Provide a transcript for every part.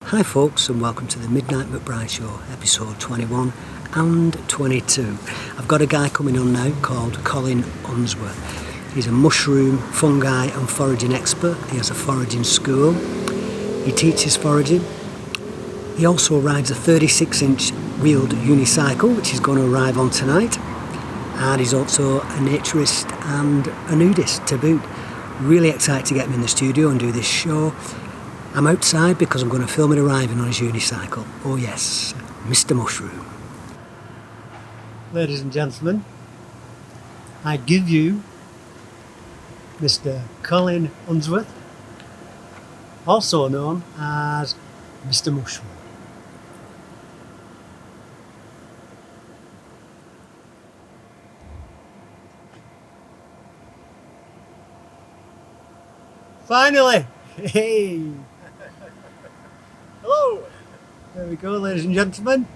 Hi folks, and welcome to the Midnight McBride Show, episode 21 and 22. I've got a guy coming on now called Colin Unsworth. He's a mushroom, fungi and foraging expert. He has a foraging school. He teaches foraging. He also rides a 36-inch wheeled unicycle, which is going to arrive on tonight. And he's also a naturist and a nudist to boot. Really excited to get him in the studio and do this show. I'm outside because I'm going to film him arriving on his unicycle. Oh yes, Mr. Mushroom. Ladies and gentlemen, I give you Mr. Colin Unsworth, also known as Mr. Mushroom. Finally! Hey! Hello! There we go, ladies and gentlemen.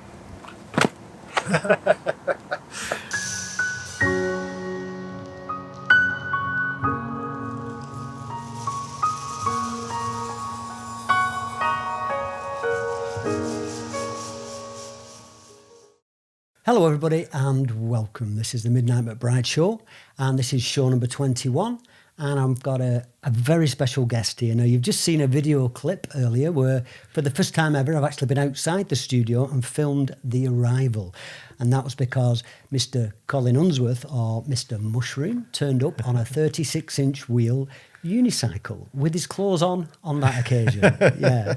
Hello everybody and welcome. This is the Midnight McBride Show and this is show number 21. And I've got a very special guest here. Now, you've just seen a video clip earlier where, for the first time ever, I've actually been outside the studio and filmed the arrival. And that was because Mr. Colin Unsworth, or Mr. Mushroom, turned up on a 36-inch wheel unicycle with his clothes on that occasion. Yeah.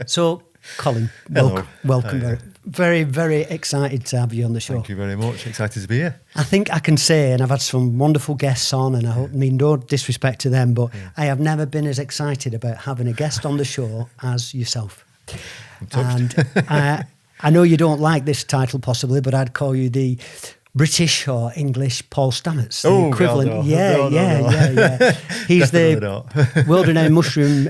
So, Colin, welcome. Very, very excited to have you on the show. Thank you very much. Excited to be here. I think I can say, and I've had some wonderful guests on, and I mean no disrespect to them, but I have never been as excited about having a guest on the show as yourself. I'm touched. And I know you don't like this title possibly, but I'd call you the British or English Paul Stamets, the equivalent. No. Yeah. He's the world-renowned mushroom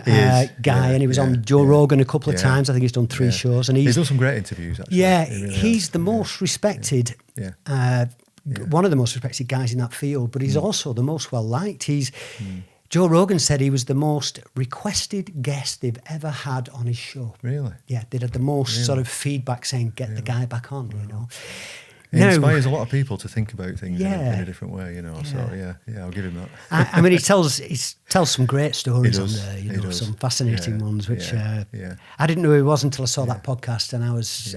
guy, and he was on Joe Rogan a couple of times. I think he's done 3 shows, and he's done some great interviews. Actually. Yeah, really he's the most respected. One of the most respected guys in that field, but he's also the most well-liked. Joe Rogan said he was the most requested guest they've ever had on his show. Really? Yeah, they had the most sort of feedback saying, get the guy back on, you know. He inspires a lot of people to think about things in a different way, you know. Yeah. So I'll give him that. I mean, he tells some great stories on there, you know, does. some fascinating ones, which I didn't know he was until I saw that podcast, and I was,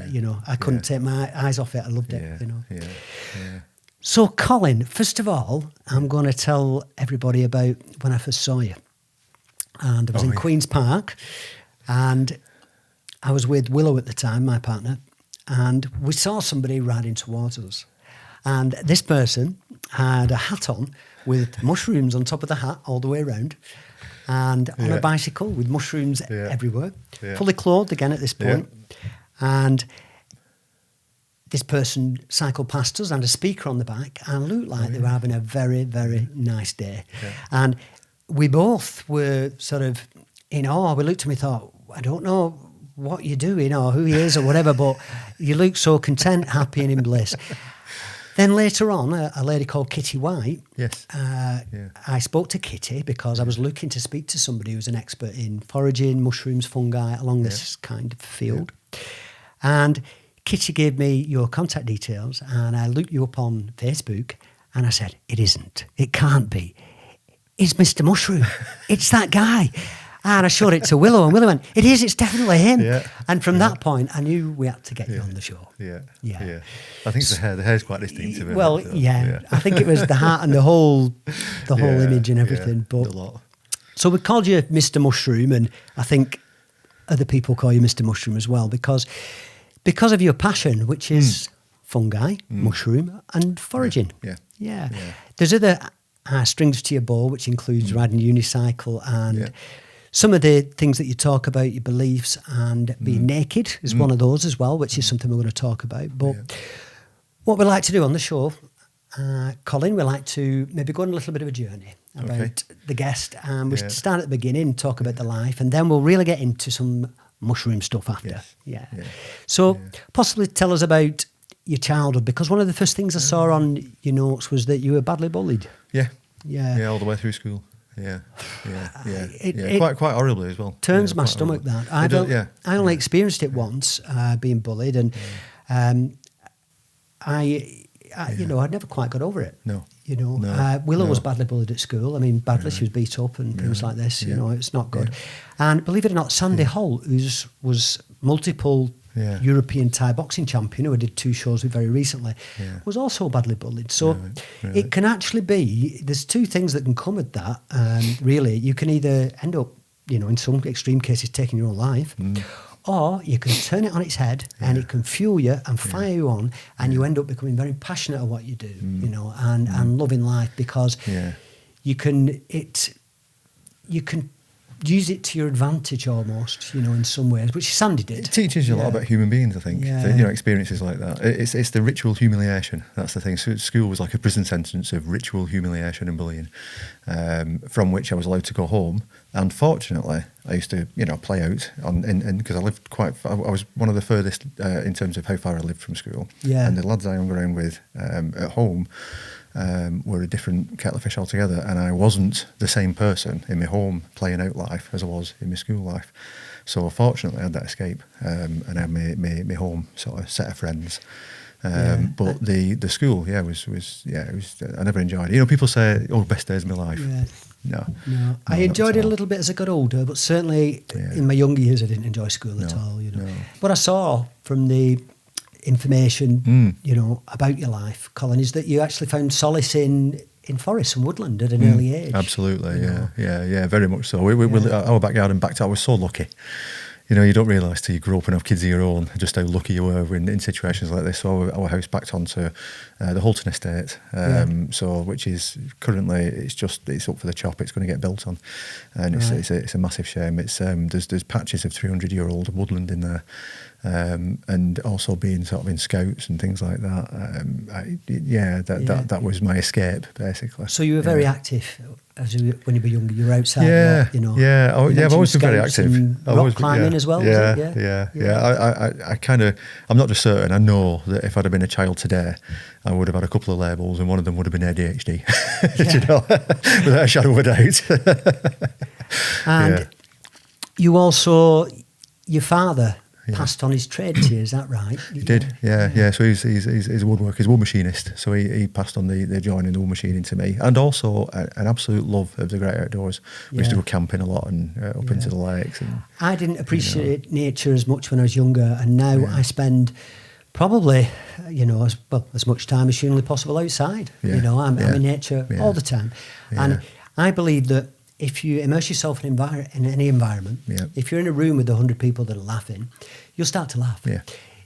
I couldn't take my eyes off it. I loved it, you know. Yeah. So, Colin, first of all, I'm going to tell everybody about when I first saw you. And I was in Queen's Park, and I was with Willow at the time, my partner, and we saw somebody riding towards us. And this person had a hat on with mushrooms on top of the hat all the way around, and on a bicycle with mushrooms everywhere, fully clothed again at this point. And this person cycled past us and a speaker on the back and looked like they were having a very, very nice day. Yeah. And we both were sort of in awe. We looked at him and thought, I don't know what you're doing or who he is or whatever, but you look so content, happy and in bliss. Then later on, a lady called Kitty White, I spoke to Kitty because I was looking to speak to somebody who's an expert in foraging, mushrooms, fungi, along this kind of field. And Kitty gave me your contact details and I looked you up on Facebook and I said, it isn't. It can't be. It's Mr. Mushroom. It's that guy. And I showed it to Willow and Willow went, it is, it's definitely him. Yeah. And from that point, I knew we had to get you on the show. Yeah. I think the hair's quite distinctive. Well, I think it was the hat and the whole image and everything. But a lot. So we called you Mr. Mushroom, and I think other people call you Mr. Mushroom as well because of your passion, which is fungi, mushroom, and foraging. Yeah. There's other strings to your bow, which includes riding a unicycle and some of the things that you talk about, your beliefs, and being naked is one of those as well, which is something we're going to talk about. But what we like to do on the show, Colin, we like to maybe go on a little bit of a journey about the guest. And we start at the beginning, talk about the life, and then we'll really get into some mushroom stuff after. So possibly tell us about your childhood, because one of the first things I saw on your notes was that you were badly bullied. Yeah, all the way through school. Quite horribly as well. Turns my stomach horribly. that. I only experienced it once, being bullied, and I'd never quite got over it. No. Willow was badly bullied at school. I mean, badly. She was beat up and things like this. It's not good. And believe it or not, Sandy Holt, who was multiple European Thai boxing champion, who I did 2 shows with very recently, was also badly bullied. So it can actually be, there's 2 things that can come with that. Really, you can either end up, in some extreme cases, taking your own life, or you can turn it on its head and it can fuel you and fire you on, and you end up becoming very passionate at what you do, and loving life, because you can use it to your advantage almost, in some ways, which Sandy did. It teaches you a lot about human beings, I think. Experiences like that. It's the ritual humiliation. That's the thing. So school was like a prison sentence of ritual humiliation and bullying, from which I was allowed to go home. And fortunately, I used to, play out because I lived quite far. I was one of the furthest in terms of how far I lived from school. Yeah. And the lads I hung around with at home were a different kettle of fish altogether, and I wasn't the same person in my home playing out life as I was in my school life. So fortunately, I had that escape, and I had my home sort of set of friends. But the school, it was I never enjoyed it. People say, "Oh, best days of my life." Yeah. No. I enjoyed it a little bit as I got older, but certainly in my younger years, I didn't enjoy school at all. What I saw from the information, about your life, Colin, is that you actually found solace in forests and woodland at an early age. Absolutely, very much so. Our backyard and I was so lucky. You don't realise till you grow up and have kids of your own just how lucky you were in situations like this. So our house backed onto the Holton estate, which is currently it's up for the chop. It's going to get built on, and it's a massive shame. It's there's patches of 300-year-old woodland in there. And also being sort of in scouts and things like that. That was my escape, basically. So you were very active when you were younger. You were outside. I've always been very active. Rock climbing as well. I'm not just certain. I know that if I'd have been a child today, I would have had a couple of labels, and one of them would have been ADHD. Without a shadow of a doubt. And you also, your father passed on his trade to you, is that right? He did, yeah. So he's a woodworker, he's a wood machinist. So he passed on the joining the wood machining to me, and also an absolute love of the great outdoors. We used to go camping a lot and up into the lakes. And I didn't appreciate nature as much when I was younger, and now I spend probably, as much time as humanly possible outside. I'm in nature all the time, and I believe that if you immerse yourself in any environment, if you're in a room with 100 people that are laughing, you'll start to laugh. Yeah.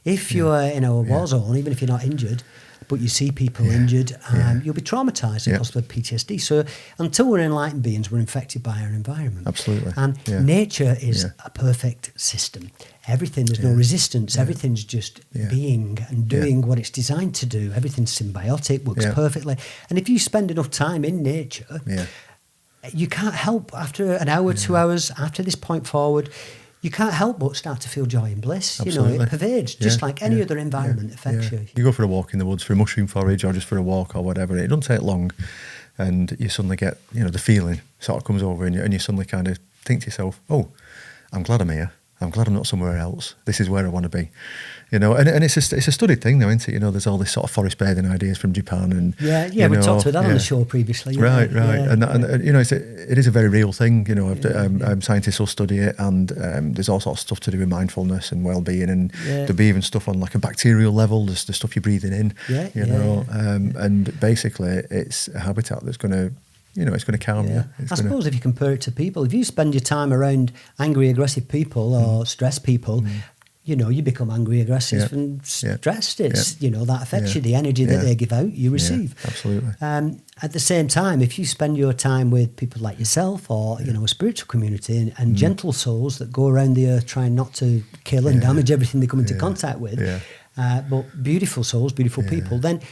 If you're in a war zone, even if you're not injured, but you see people injured, you'll be traumatised and possibly PTSD. So until we're enlightened beings, we're infected by our environment. Absolutely. And nature is a perfect system. Everything, there's no resistance. Everything's just being and doing what it's designed to do. Everything's symbiotic, works perfectly. And if you spend enough time in nature, you can't help, after an hour, 2 hours, after this point forward, you can't help but start to feel joy and bliss. Absolutely. It pervades, just like any other environment affects you. You go for a walk in the woods, for a mushroom forage, or just for a walk or whatever. It doesn't take long, and you suddenly get, the feeling sort of comes over, and you suddenly kind of think to yourself, oh, I'm glad I'm here. I'm glad I'm not somewhere else. This is where I want to be. And it's a studied thing though, isn't it? There's all this sort of forest bathing ideas from Japan, and we talked about that on the show previously. Right. And it is a very real thing. Scientists will study it, and there's all sorts of stuff to do with mindfulness and well-being, and there'll be even stuff on like a bacterial level. There's the stuff you're breathing in. And basically, it's a habitat that's going to. It's going to calm you. I suppose if you compare it to people, if you spend your time around angry, aggressive people or stressed people, you become angry, aggressive and stressed. It's, that affects you. The energy that they give out, you receive. Absolutely. At the same time, if you spend your time with people like yourself or, a spiritual community and gentle souls that go around the earth trying not to kill and damage everything they come into contact with, but beautiful souls, beautiful people, then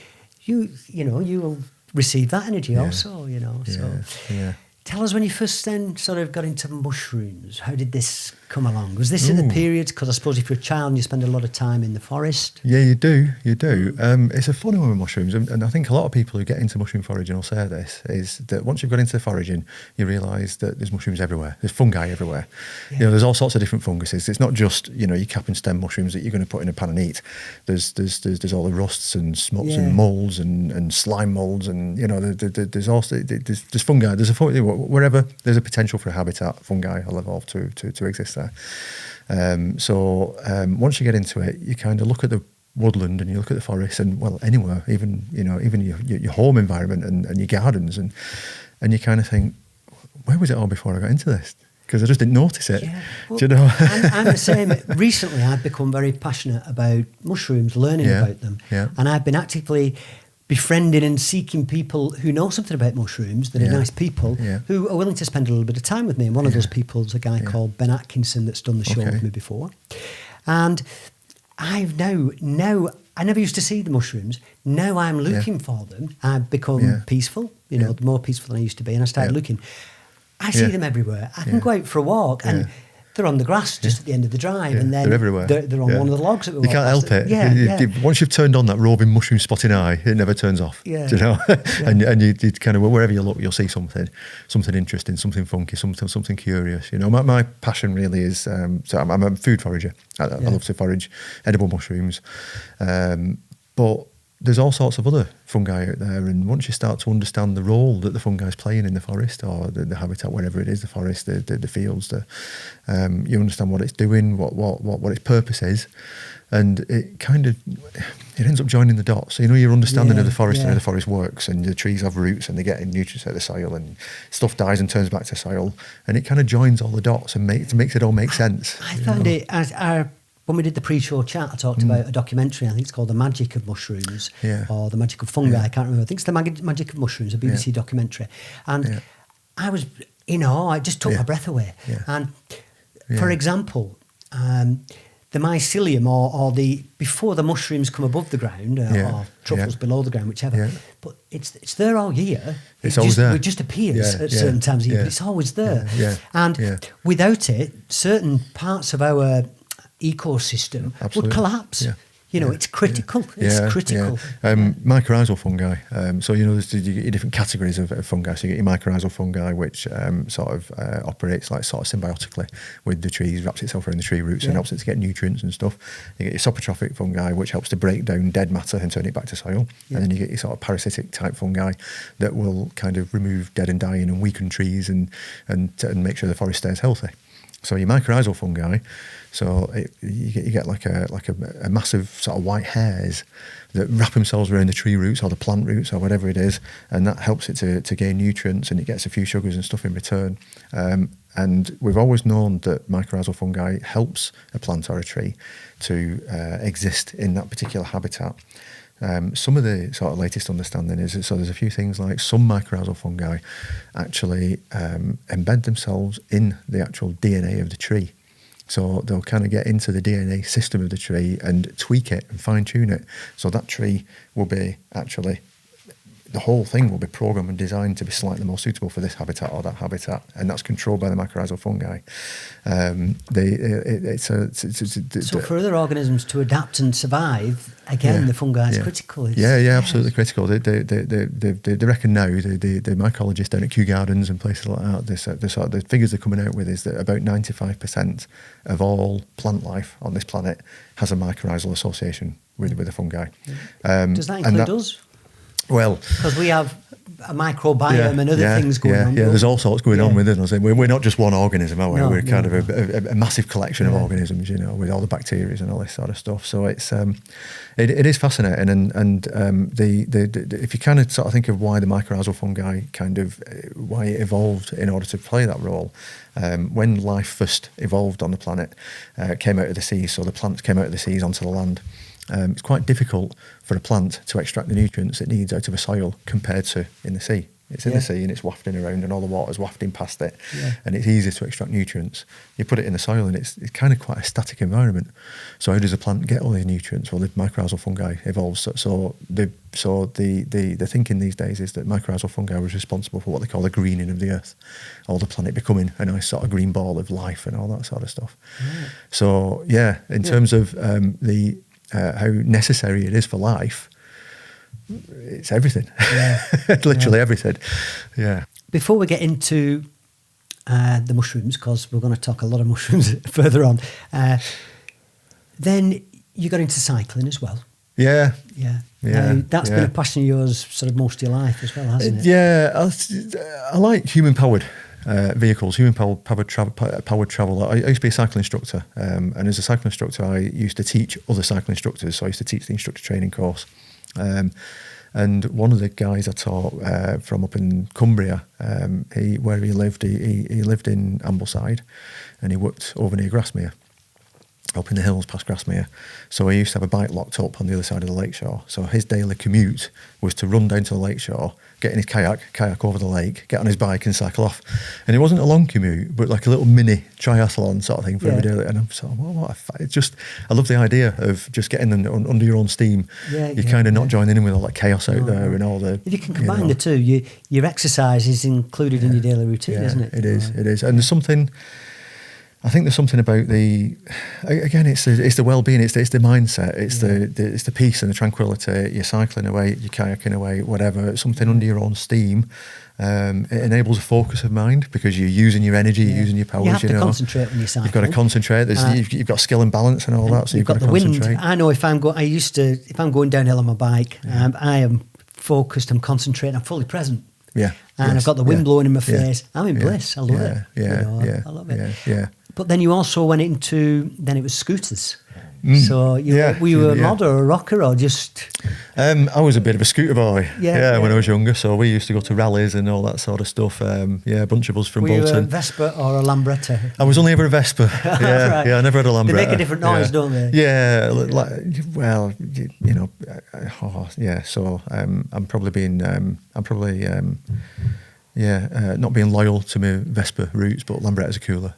you will receive that energy also, so tell us when you first then sort of got into mushrooms. How did this come along? Was this in the period? Because I suppose if you're a child and you spend a lot of time in the forest. Yeah, you do. It's a funny one with mushrooms, and I think a lot of people who get into mushroom foraging will say this, is that once you've got into foraging, you realise that there's mushrooms everywhere. There's fungi everywhere. Yeah. There's all sorts of different funguses. It's not just, your cap and stem mushrooms that you're going to put in a pan and eat. There's all the rusts and smuts and moulds and slime moulds, and there's also there's fungi. There's wherever there's a potential for a habitat, fungi will evolve to exist there. Once you get into it, you kind of look at the woodland and you look at the forest, and anywhere, even your home environment and your gardens, and you kind of think, where was it all before I got into this? Because I just didn't notice it. Yeah. Well, do you know? I'm the same. Recently, I've become very passionate about mushrooms, learning about them, and I've been actively befriending and seeking people who know something about mushrooms, that are nice people, who are willing to spend a little bit of time with me. And one of those people is a guy called Ben Atkinson that's done the show with me before. And I've now I never used to see the mushrooms. Now I'm looking for them. I've become peaceful, more peaceful than I used to be. And I started looking. I see them everywhere. I can go out for a walk and they're on the grass just at the end of the drive, and then they're everywhere. They're on one of the logs that we You can't help it. Once you've turned on that roving mushroom spotting eye, it never turns off. Yeah. Do you know? And you kind of, wherever you look, you'll see something interesting, something funky, something curious. My passion really is. So I'm a food forager. I love to forage edible mushrooms, but there's all sorts of other fungi out there, and once you start to understand the role that the fungi is playing in the forest or the habitat, wherever it is, the forest, the fields, you understand what it's doing, what its purpose is, and it ends up joining the dots. So, your understanding of the forest and how the forest works, and the trees have roots and they get in nutrients out of the soil, and stuff dies and turns back to soil, and it kind of joins all the dots and makes it all make sense. I found it when we did the pre-show chat, I talked about a documentary. I think it's called The Magic of Mushrooms or The Magic of Fungi. I can't remember. I think it's The Magic of Mushrooms, a BBC documentary. And I was in awe. It just took my breath away. And for example, the mycelium or the before the mushrooms come above the ground or truffles below the ground, whichever. But it's there all year. It's always there. It just appears at certain times of year, but it's always there. And without it, certain parts of our ecosystem would collapse. It's critical. It's critical. Mycorrhizal fungi. You get different categories of fungi. So you get your mycorrhizal fungi, which operates like symbiotically with the trees, wraps itself around the tree roots and helps it to get nutrients and stuff. You get your saprotrophic fungi, which helps to break down dead matter and turn it back to soil. And then you get your sort of parasitic type fungi that will kind of remove dead and dying and weaken trees and make sure the forest stays healthy. So your mycorrhizal fungi, you get like a massive sort of white hairs that wrap themselves around the tree roots or the plant roots or whatever it is, and that helps it to gain nutrients, and it gets a few sugars and stuff in return. And we've always known that mycorrhizal fungi helps a plant or a tree to exist in that particular habitat. Some of the sort of latest understanding is there's a few things like some mycorrhizal fungi actually embed themselves in the actual DNA of the tree. So they'll kind of get into the DNA system of the tree and tweak it and fine tune it. So that tree will be actually, the whole thing will be programmed and designed to be slightly more suitable for this habitat or that habitat, and that's controlled by the mycorrhizal fungi. So for other organisms to adapt and survive, again, the fungi is critical. Absolutely critical. They reckon now, the mycologists down at Kew Gardens and places like that, the figures they're coming out with is that about 95% of all plant life on this planet has a mycorrhizal association with the fungi. Does that include us? Well, because we have a microbiome and other things going on. Yeah, there's all sorts going on with us. We're not just one organism, are we? We're kind of a massive collection of organisms, with all the bacteria and all this sort of stuff. So it's it is fascinating, and if you kind of sort of think of why the mycorrhizal fungi why it evolved in order to play that role. When life first evolved on the planet, came out of the seas, so the plants came out of the seas onto the land. It's quite difficult for a plant to extract the nutrients it needs out of a soil compared to in the sea. It's in the sea and it's wafting around and all the water's wafting past it, Yeah. and it's easy to extract nutrients. You put it in the soil and it's kind of quite a static environment. So how does a plant get all these nutrients? Well, the mycorrhizal fungi evolves. So the thinking these days is that mycorrhizal fungi was responsible for what they call the greening of the earth, all the planet becoming a nice sort of green ball of life and all that sort of stuff. Right. So yeah, in terms of how necessary it is for life, it's everything. Yeah. Literally everything. Yeah. Before we get into the mushrooms, because we're going to talk a lot of mushrooms further on, then you got into cycling as well. Yeah. Yeah. Yeah. That's been a passion of yours sort of most of your life as well, hasn't it? Yeah. I like human-powered vehicles, human-powered travel. I used to be a cycling instructor, and as a cycling instructor, I used to teach other cycling instructors. So I used to teach the instructor training course. And one of the guys I taught from up in Cumbria, where he lived, he lived in Ambleside, and he worked over near Grasmere, up in the hills past Grasmere. So he used to have a bike locked up on the other side of the lakeshore. So his daily commute was to run down to the lakeshore, get in his kayak over the lake, get on his bike and cycle off. And it wasn't a long commute, but like a little mini triathlon sort of thing for every day. And I'm sort of, I love the idea of just getting under your own steam. Yeah, You're kind of not joining in with all that chaos out there and all the... If you can combine the two, your exercise is included in your daily routine, isn't it? It is. And there's something... I think there's something about it's the well-being, it's the mindset, it's the peace and the tranquility. You're cycling away, you're kayaking away, whatever. It's something under your own steam. It enables a focus of mind because you're using your energy, you're using your powers. You have to concentrate when you cycle. You've got to concentrate. You've got skill and balance and all that. So you've got to the concentrate. Wind. I know if I'm going downhill on my bike, I am focused. I'm concentrating. I'm fully present. Yeah. And I've got the wind blowing in my face. I'm in bliss. I love it. I love it. Yeah. But then you also went into, then it was scooters. So were you a mod or a rocker or just... I was a bit of a scooter boy, when I was younger. So we used to go to rallies and all that sort of stuff. A bunch of us from Bolton. Were you a Vespa or a Lambretta? I was only ever a Vespa. Right. I never had a Lambretta. They make a different noise, don't they? Yeah, So I'm probably being... not being loyal to my Vespa roots, but Lambrettas are cooler.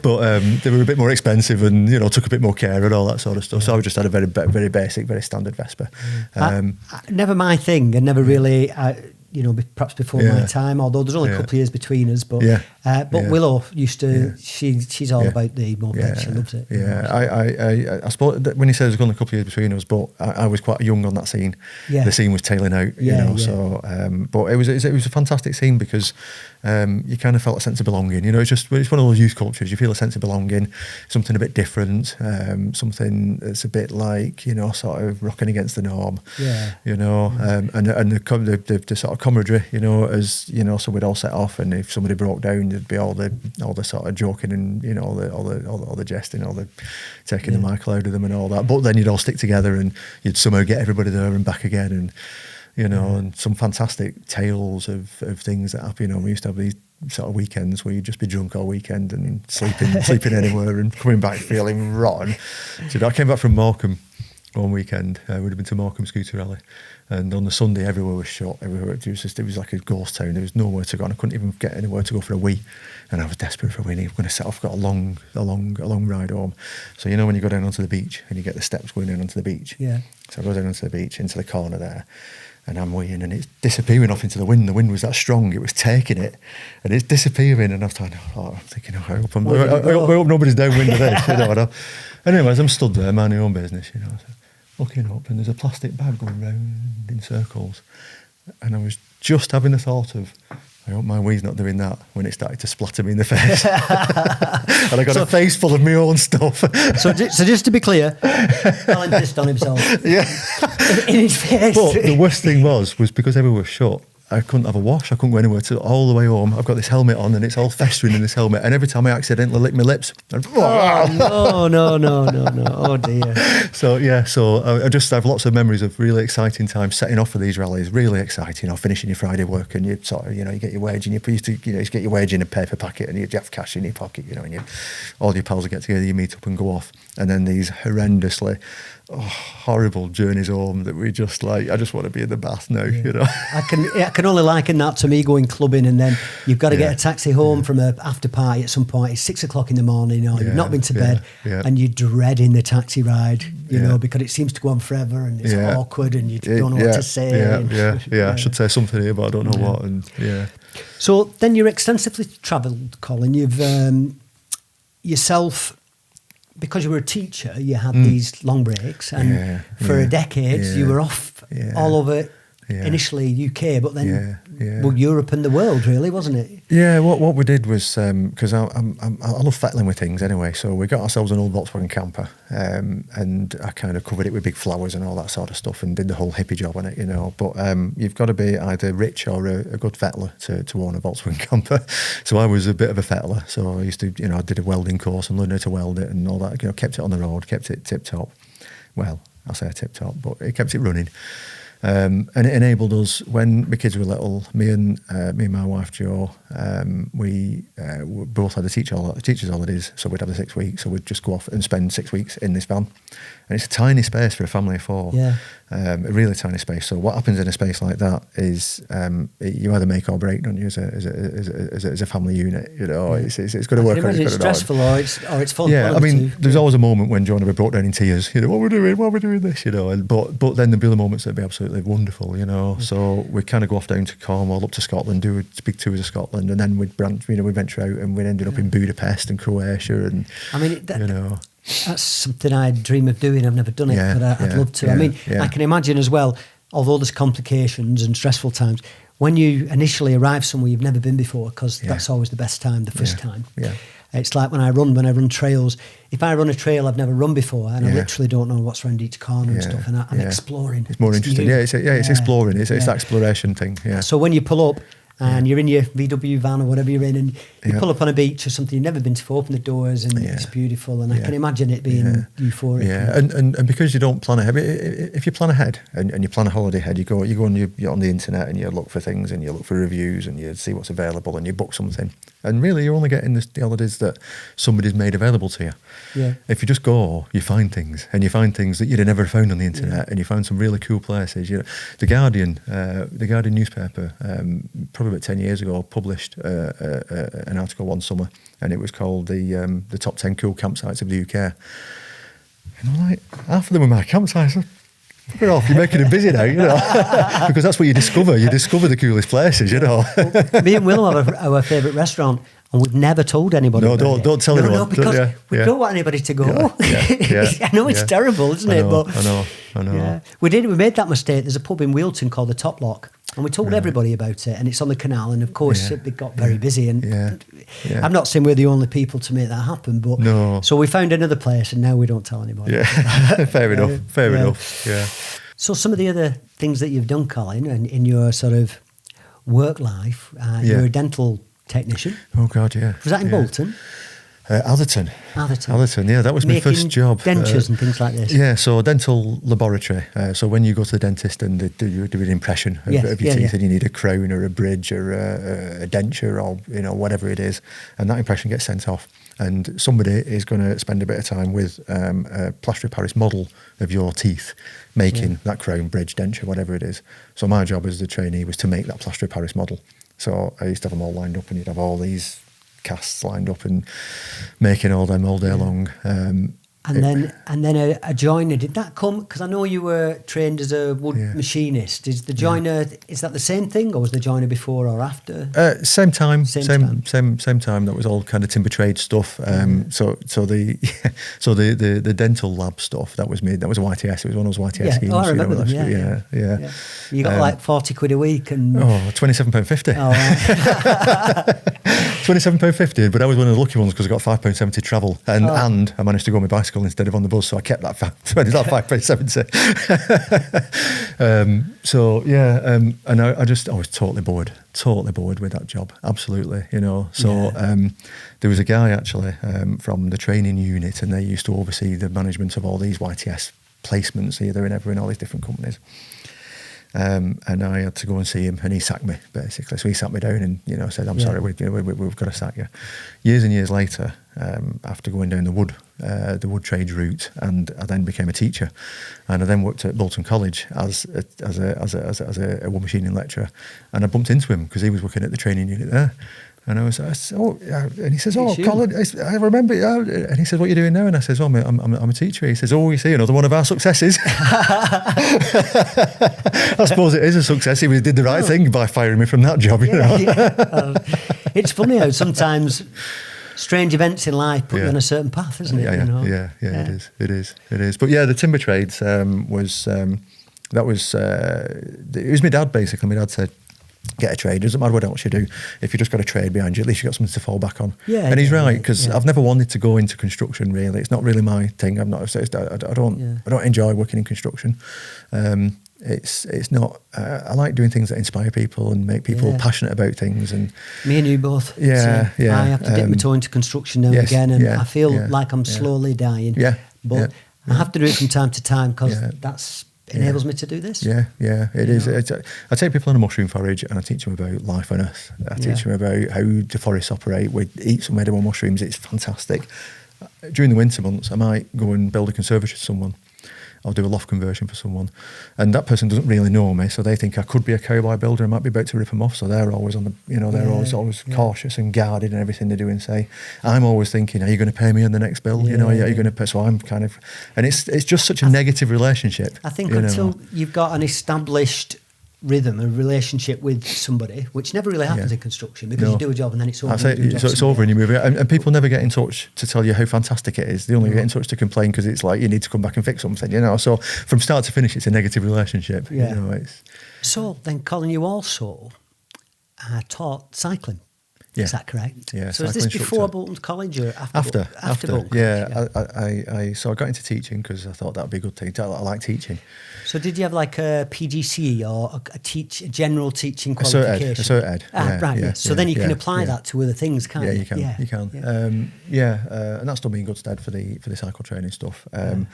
But they were a bit more expensive and, took a bit more care and all that sort of stuff. So I just had a very, very basic, very standard Vespa. Never my thing, and never really, perhaps before my time, although there's only a couple of years between us. But Willow used to, she's all about the moped, she loves it. Yeah, I suppose that when he says there's only a couple of years between us, but I was quite young on that scene. Yeah. The scene was tailing out, so, but it was a fantastic scene because you kind of felt a sense of belonging. It's one of those youth cultures. You feel a sense of belonging, something a bit different, something that's a bit like, sort of rocking against the norm. Yeah. And the sort of camaraderie, as so we'd all set off, and if somebody broke down, there'd be all the sort of joking and all the jesting, all the taking the mic out of them and all that. But then you'd all stick together and you'd somehow get everybody there and back again, and and some fantastic tales of things that happen. We used to have these sort of weekends where you'd just be drunk all weekend and sleeping anywhere and coming back feeling rotten. So I came back from Morecambe one weekend. We'd have been to Morecambe Scooter Rally, and on the Sunday everywhere was shut. Everywhere it was like a ghost town. There was nowhere to go, and I couldn't even get anywhere to go for a wee. And I was desperate for a wee. I'm going to set off. Got a long ride home. So when you go down onto the beach and you get the steps going down onto the beach. Yeah. So I go down onto the beach into the corner there. And I'm weeing, and it's disappearing off into the wind. The wind was that strong; it was taking it, and it's disappearing. And I'm thinking, I hope nobody's downwind of this. Anyways, I'm stood there, minding my own business, looking up, and there's a plastic bag going round in circles, and I was just having the thought of, I hope my wee's not doing that, when it started to splatter me in the face. And I got a face full of my own stuff. So just to be clear, Colin pissed on himself. Yeah. In his face. But the worst thing was because everywhere was shut, I couldn't have a wash. I couldn't go anywhere all the way home. I've got this helmet on and it's all festering in this helmet. And every time I accidentally lick my lips, no. Oh dear. So I just have lots of memories of really exciting times setting off for these rallies. Really exciting. Finishing your Friday work and you sort of, you get your wage, and you used to, you get your wage in a paper packet and you have cash in your pocket, and all your pals will get together, you meet up and go off. And then these horrendously horrible journeys home that we just I just want to be in the bath now. I can can only liken that to me going clubbing, and then you've got to get a taxi home from a after party at some point. It's 6 o'clock in the morning, or you've not been to bed, and you're dreading the taxi ride, you know, because it seems to go on forever and it's awkward and you don't know what to say. I should say something here, but I don't know what. And So then you're extensively travelled, Colin. You've yourself, because you were a teacher, you had these long breaks, and for a decade you were off all over. Initially UK, but then well, Europe and the world, really, wasn't it? Yeah, what we did was, because I love fettling with things anyway, so we got ourselves an old Volkswagen camper, and I kind of covered it with big flowers and all that sort of stuff, and did the whole hippie job on it, you know. But you've got to be either rich or a good fettler to own a Volkswagen camper. So I was a bit of a fettler, so I used to, you know, I did a welding course and learned how to weld it and all that, you know, kept it on the road, kept it tip-top. Well, I'll say tip-top, but it kept it running. And it enabled us, when my kids were little, me and my wife Jo, we both had the teachers' holidays, so we'd have the 6 weeks, so we'd just go off and spend 6 weeks in this van. And it's a tiny space for a family of four, a really tiny space. So what happens in a space like that is you either make or break, don't you, as a family unit, you know. It's got to work. It's stressful or it's fun. Yeah, I mean, there's always a moment when John would be broke down in tears, you know, what we're doing this, you know. And but then there'll be the moments that'd be absolutely wonderful, you know. So we kind of go off down to Cornwall, up to Scotland, do big tours of Scotland, and then we'd venture out, and we'd ended up in Budapest and Croatia, and I mean, you know. That's something I dream of doing. I've never done it, but I'd love to. I mean, I can imagine as well, although there's complications and stressful times, when you initially arrive somewhere you've never been before, because that's always the best time, the first time. Yeah. It's like when I run trails. If I run a trail I've never run before, and I literally don't know what's around each corner and stuff, and I'm exploring. It's more interesting. New. It's exploring. It's that exploration thing. Yeah. So when you pull up, and you're in your VW van or whatever you're in, and you pull up on a beach or something you've never been to, open the doors, and it's beautiful, and I can imagine it being euphoric. Yeah, and because you don't plan ahead, if you plan ahead and you plan a holiday ahead, you're on the internet and you look for things and you look for reviews and you see what's available and you book something. And really, you're only getting the holidays that somebody's made available to you. Yeah. If you just go, you find things, and you find things that you'd have never found on the internet, and you find some really cool places. You know, the Guardian newspaper, probably about 10 years ago, published an article one summer, and it was called the top 10 cool campsites of the UK. And I'm like, half of them were my campsites. Fuck it off, you're making it busy now, you know. Because that's what you discover. You discover the coolest places, you know. Well, me and Will have our favourite restaurant, and we've never told anybody. No, don't tell anyone. No, because we don't want anybody to go. I know it's terrible, isn't it? I know. Yeah. We made that mistake. There's a pub in Wealton called the Top Lock, and we told everybody about it, and it's on the canal, and of course it got very busy, and I'm not saying we're the only people to make that happen, but so we found another place, and now we don't tell anybody. Yeah, fair enough. Yeah. So some of the other things that you've done, Colin, in your sort of work life, you're a dental technician. Oh God, yeah. Was that in Bolton? Atherton, yeah, that was my first job. Dentures and things like this. Yeah, so a dental laboratory. So when you go to the dentist and they do an impression of your teeth, and you need a crown or a bridge or a denture or whatever it is, and that impression gets sent off, and somebody is going to spend a bit of time with a plaster of Paris model of your teeth, making that crown, bridge, denture, whatever it is. So my job as the trainee was to make that plaster of Paris model. So I used to have them all lined up, and you'd have all these casts lined up and making all them all day long. And then a joiner, did that come? Because I know you were trained as a wood machinist. Is the joiner, is that the same thing, or was the joiner before or after? Same time. That was all kind of timber trade stuff. So the dental lab stuff, that was me. That was a YTS. It was one of those YTS schemes. Oh, I remember them. Yeah. You got like 40 quid a week and £27.50. Oh, right. £27.50, but I was one of the lucky ones because I got £5.70 travel, and I managed to go on my bicycle instead of on the bus, so I kept that £5.70. And I was totally bored with that job, absolutely, So there was a guy actually from the training unit, and they used to oversee the management of all these YTS placements here, there, and ever in all these different companies. and I had to go and see him, and he sacked me, basically. So he sat me down and, you know, said, I'm sorry, we've got to sack you. Years and years later, after going down the wood trades route, and I then became a teacher, and I then worked at Bolton College as a wood machining lecturer, and I bumped into him because he was working at the training unit there. And and he says, Colin, I remember, and he says, what are you doing now? And I says, I'm a teacher. He says, you see, another one of our successes. I suppose it is a success. He did the right thing by firing me from that job, you know. Yeah. It's funny how sometimes strange events in life put you on a certain path, isn't it? Yeah, you know? It is. But yeah, the timber trades it was my dad, basically. My dad said, get a trade. It doesn't matter what else you do. If you just got a trade behind you, at least you got something to fall back on. Yeah, and he's right, because I've never wanted to go into construction. Really, it's not really my thing. I don't enjoy working in construction. It's not. I like doing things that inspire people and make people passionate about things. And me and you both. Yeah. I have to dip my toe into construction now and again, and I feel like I'm slowly dying. Yeah, but I have to do it from time to time because that's enables me to do this. It is. I take people on a mushroom forage and I teach them about life on Earth. I teach them about how the forests operate. We eat some edible mushrooms. It's fantastic. During the winter months, I might go and build a conservatory for someone. I'll do a loft conversion for someone, and that person doesn't really know me, so they think I could be a cowboy builder. I might be about to rip them off, so they're always on the, they're always cautious and guarded in everything they do and say. I'm always thinking, are you going to pay me on the next bill? Are you going to pay? So I'm kind of, and it's just such a negative relationship. I think until you've got an established rhythm, a relationship with somebody, which never really happens in construction, because you do a job and then it's over. So it's over and you move it, and people never get in touch to tell you how fantastic it is. They only get in touch to complain because it's like you need to come back and fix something, So from start to finish, it's a negative relationship. So then, Colin, you also taught cycling. Yeah. Is that correct? Yeah. So is this before Bolton College or after? After Bolton College? So I got into teaching because I thought that would be a good thing. I like teaching. So did you have like a PGCE or a general teaching qualification? A cert ed. So then you can apply that to other things, can't you? Yeah, you can. And that's done me in good stead for the cycle training stuff. When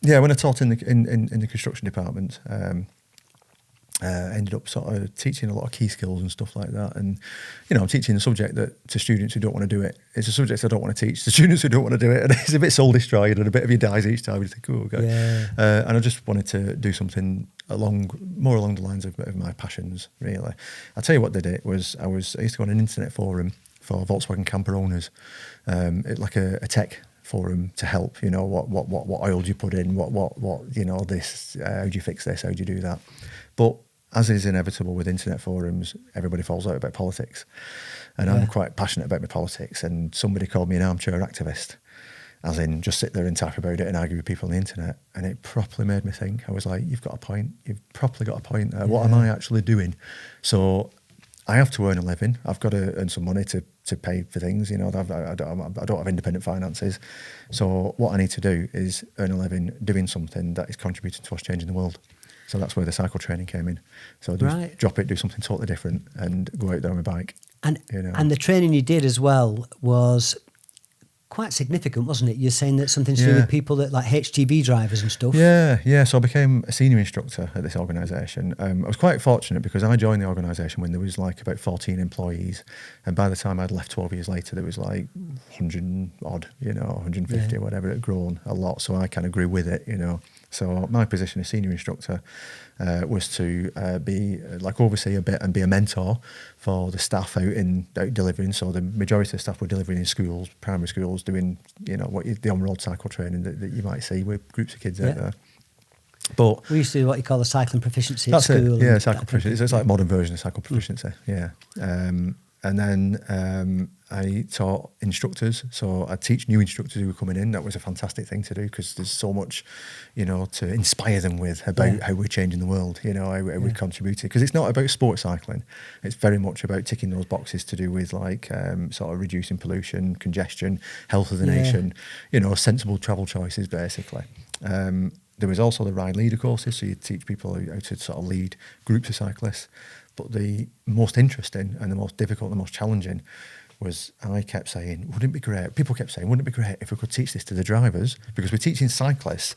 I taught in the construction department, ended up sort of teaching a lot of key skills and stuff like that. And, I'm teaching a subject that to students who don't want to do it. It's a subject I don't want to teach to students who don't want to do it. And it's a bit soul destroyed and a bit of you dies each time. You think, and I just wanted to do something more along the lines of my passions, really. I'll tell you what did it was I used to go on an internet forum for Volkswagen camper owners, like a tech forum to help, what oil do you put in, what this, how do you fix this, how do you do that? But as is inevitable with internet forums, everybody falls out about politics. And I'm quite passionate about my politics. And somebody called me an armchair activist, as in just sit there and talk about it and argue with people on the internet. And it properly made me think. I was like, you've got a point. You've properly got a point there. What am I actually doing? So I have to earn a living. I've got to earn some money to pay for things. I don't have independent finances. So what I need to do is earn a living doing something that is contributing to us changing the world. So that's where the cycle training came in. So drop it, do something totally different, and go out there on my bike. And the training you did as well was quite significant, wasn't it? You're saying that something to do with people that like HGV drivers and stuff. Yeah. So I became a senior instructor at this organisation. I was quite fortunate because I joined the organisation when there was like about 14 employees, and by the time I'd left 12 years later, there was like 100 odd, 150 or whatever. It had grown a lot, so I kind of grew with it, So my position as senior instructor was to oversee a bit and be a mentor for the staff out delivering. So the majority of the staff were delivering in schools, primary schools, doing the on-road cycle training that you might see with groups of kids out there. But we used to do what you call the cycling proficiency at school. Cycle proficiency. It's like a modern version of cycle proficiency. And then I taught instructors, so I teach new instructors who were coming in. That was a fantastic thing to do because there's so much, to inspire them with about how we're changing the world, how we contributed. Because it's not about sport cycling; it's very much about ticking those boxes to do with like sort of reducing pollution, congestion, health of the nation, sensible travel choices, basically. There was also the ride leader courses, so you teach people how to sort of lead groups of cyclists. But the most interesting and the most difficult and the most challenging was I kept saying, people kept saying, wouldn't it be great if we could teach this to the drivers? Because we're teaching cyclists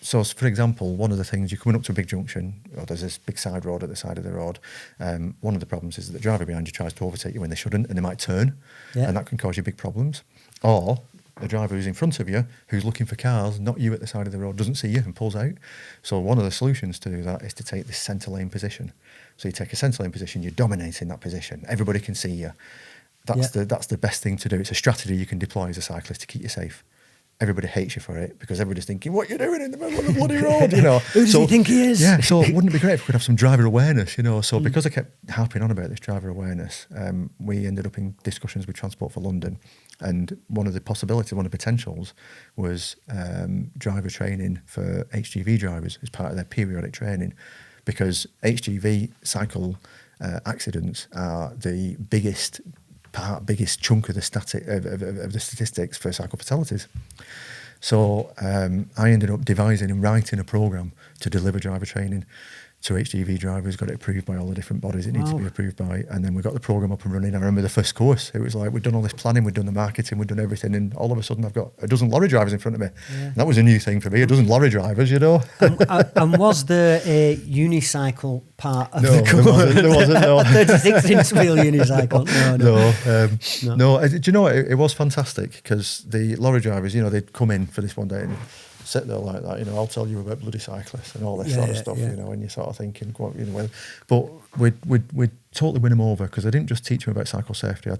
So, for example, one of the things, you're coming up to a big junction, or there's this big side road at the side of the road. One of the problems is that the driver behind you tries to overtake you when they shouldn't, and they might turn, and that can cause you big problems. Or the driver who's in front of you, who's looking for cars, not you at the side of the road, doesn't see you and pulls out. So one of the solutions to that is to take this centre lane position. So you take a centre lane position, you're dominating that position. Everybody can see you. That's the best thing to do. It's a strategy you can deploy as a cyclist to keep you safe. Everybody hates you for it because everybody's thinking, what are you doing in the middle of the bloody road, you know? Who does he think he is? Yeah, so wouldn't it be great if we could have some driver awareness, you know? So because I kept harping on about this driver awareness, we ended up in discussions with Transport for London, and one of the possibilities, one of the potentials was driver training for HGV drivers as part of their periodic training, because HGV cycle accidents are the biggest chunk of the statistics for cycle fatalities. So I ended up devising and writing a programme to deliver driver training to HGV drivers, got it approved by all the different bodies it needs to be approved by, and then we got the programme up and running. I remember the first course, it was like, we'd done all this planning, we'd done the marketing, we'd done everything, and all of a sudden I've got a dozen lorry drivers in front of me. Yeah. That was a new thing for me, a dozen lorry drivers, you know. And was there a unicycle part of the course? There wasn't, no. A 36-inch wheel unicycle? No. Do you know what? It was fantastic, because the lorry drivers, you know, they'd come in for this one day and sit there like that, you know, I'll tell you about bloody cyclists and all this sort of stuff, you know, and you're sort of thinking, you know, but we'd totally win them over, because I didn't just teach them about cycle safety. I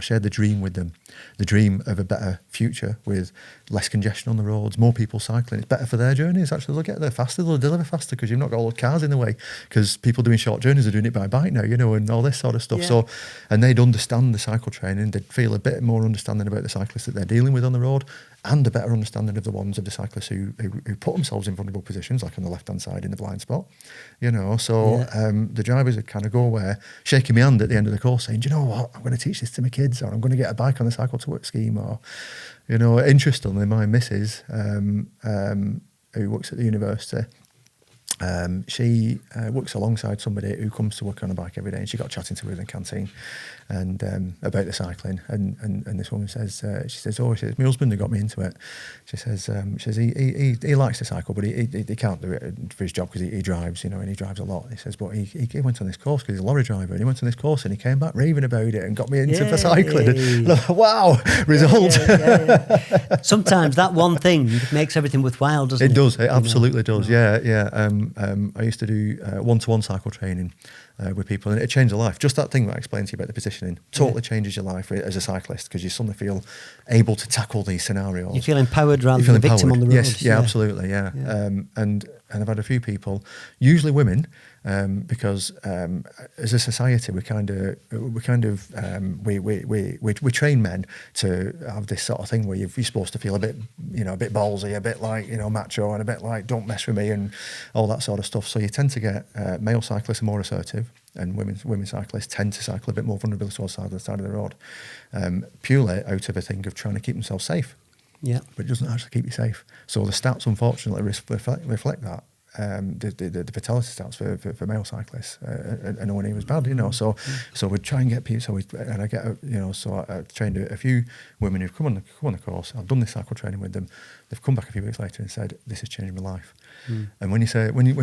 shared the dream with them, the dream of a better future with less congestion on the roads, more people cycling. It's better for their journeys. Actually, they'll get there faster, they'll deliver faster, because you've not got all the cars in the way, because people doing short journeys are doing it by bike now, you know, and all this sort of stuff. So, and they'd understand the cycle training, they'd feel a bit more understanding about the cyclists that they're dealing with on the road, and a better understanding of the cyclists who put themselves in vulnerable positions, like on the left-hand side in the blind spot, you know. So the drivers would kind of go away, shaking my hand at the end of the course, saying, do you know what, I'm going to teach this to my kids, or I'm going to get a bike on the cycle to work scheme, or, you know. Interestingly, my missus, who works at the university, she works alongside somebody who comes to work on a bike every day, and she got chatting to her in the canteen and about the cycling, and this woman says, my husband who got me into it. She says he likes to cycle, but he can't do it for his job, because he drives, you know, and he drives a lot. He says, but he went on this course because he's a lorry driver, and he went on this course and he came back raving about it and got me into for cycling. And I'm like, wow, result. Sometimes that one thing makes everything worthwhile, doesn't it? It does. It absolutely does. Yeah. I used to do one-to-one cycle training with people, and it changed their life. Just that thing that I explained to you about the positioning totally changes your life as a cyclist, because you suddenly feel able to tackle these scenarios. You feel empowered rather than a victim on the road. Yes, absolutely, yeah. And I've had a few people, usually women, because as a society we train men to have this sort of thing where you're supposed to feel a bit ballsy, a bit like, you know, macho, and a bit like don't mess with me and all that sort of stuff. So you tend to get male cyclists are more assertive, and women cyclists tend to cycle a bit more vulnerable towards the side of the road, purely out of a thing of trying to keep themselves safe. Yeah, but it doesn't actually keep you safe. So the stats, unfortunately, reflect that. The fatality stats for male cyclists and when he was bad, you know. So we try and get people. I trained a few women who've come on the course. I've done this cycle training with them. They've come back a few weeks later and said, "This has changed my life." And when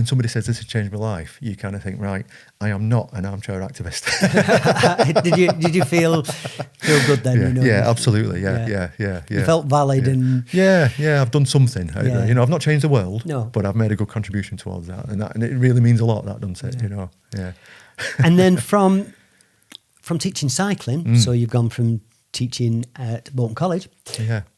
somebody says this has changed my life, you kind of think, right, I am not an armchair activist. Did you feel good then? Yeah, you know? Yeah, absolutely. Yeah. You felt valid and I've done something. Yeah. You know, I've not changed the world, no, but I've made a good contribution towards that, and it really means a lot. That doesn't it? You know. Yeah. And then from teaching cycling, so you've gone from teaching at Bolton College,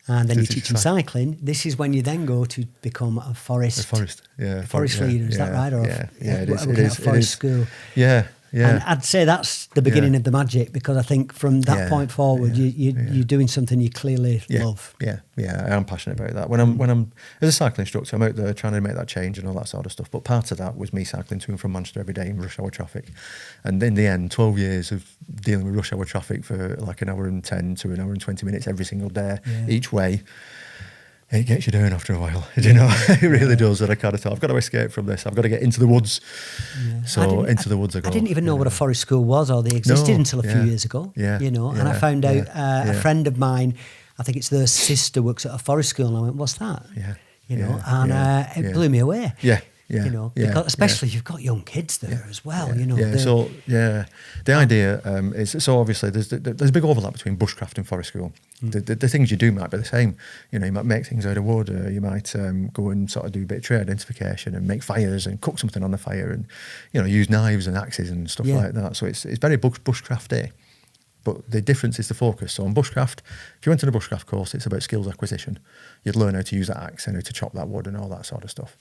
and then you're teaching cycling. This is when you then go to become a forest leader. Is that right? Or it is. It is. Forest school. Yeah. And I'd say that's the beginning of the magic, because I think from that point forward, you're doing something you clearly love. Yeah, I'm passionate about that. When I'm as a cycling instructor, I'm out there trying to make that change and all that sort of stuff. But part of that was me cycling to and from Manchester every day in rush hour traffic. And in the end, 12 years of dealing with rush hour traffic for like an hour and 10 to an hour and 20 minutes every single day, each way. It gets you down after a while, you know. It really does. And I kind of thought, I've got to escape from this. I've got to get into the woods. So into the woods I go. I didn't even know what a forest school was, or they existed until a few years ago. You know, and I found out a friend of mine, I think it's their sister, works at a forest school, and I went, "What's that?" you know, and it blew me away. Yeah. You know, because especially if you've got young kids there as well, you know. So the idea is, so obviously there's a big overlap between bushcraft and forest school. The things you do might be the same. You know, you might make things out of wood, or you might go and sort of do a bit of tree identification and make fires and cook something on the fire, and you know, use knives and axes and stuff like that. So it's very bushcrafty. But the difference is the focus. So on bushcraft, if you went to the bushcraft course, it's about skills acquisition. You'd learn how to use that axe and how to chop that wood and all that sort of stuff.